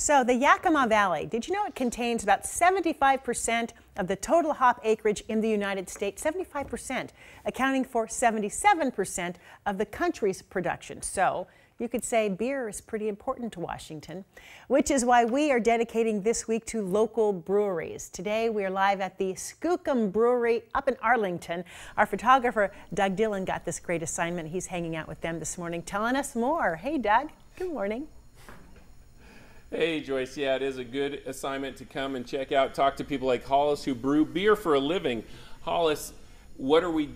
So the Yakima Valley, did you know it contains about 75% of the total hop acreage in the United States? 75%, accounting for 77% of the country's production. So you could say beer is pretty important to Washington, which is why we are dedicating this week to local breweries. Today we are live at the Skookum Brewery up in Arlington. Our photographer, Doug Dillon, got this great assignment. He's hanging out with them this morning, telling us more. Hey, Doug. Good morning. Hey Joyce, yeah, it is a good assignment to come and check out, talk to people like Hollis who brew beer for a living. Hollis, what are we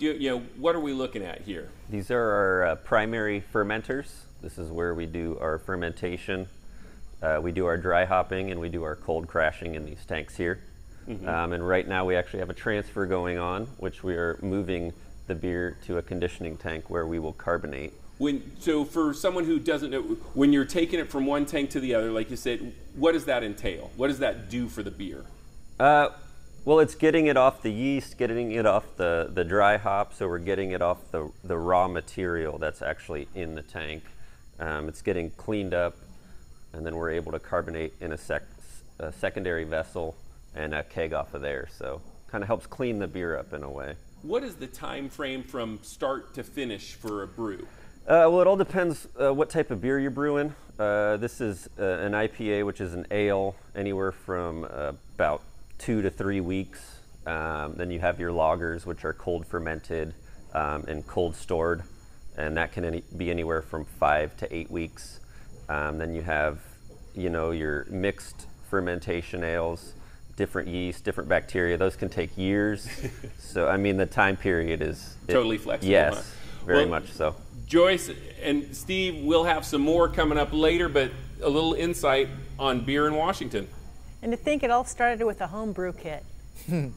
what are we looking at here? These are our primary fermenters. This is where we do our fermentation. We do our dry hopping and we do our cold crashing in these tanks here. And right now we actually have a transfer going on, which we are moving the beer to a conditioning tank where we will carbonate. So for someone who doesn't know, when you're taking it from one tank to the other, like you said, what does that entail? What does that do for the beer? Well, it's getting it off the yeast, getting it off the dry hop, so we're getting it off the raw material that's actually in the tank. It's getting cleaned up, and then we're able to carbonate in a secondary vessel and a keg off of there. So kind of helps clean the beer up in a way. What is the time frame from start to finish for a brew? Well, it all depends what type of beer you're brewing. This is an IPA, which is an ale, anywhere from about 2 to 3 weeks. Then you have your lagers, which are cold fermented and cold stored, and that can be anywhere from 5 to 8 weeks. Then you have, your mixed fermentation ales, different yeast, different bacteria. Those can take years. So, I mean, the time period is totally flexible. Yes, huh? very much so. Joyce and Steve, we'll have some more coming up later, but a little insight on beer in Washington. And to think it all started with a home brew kit. Just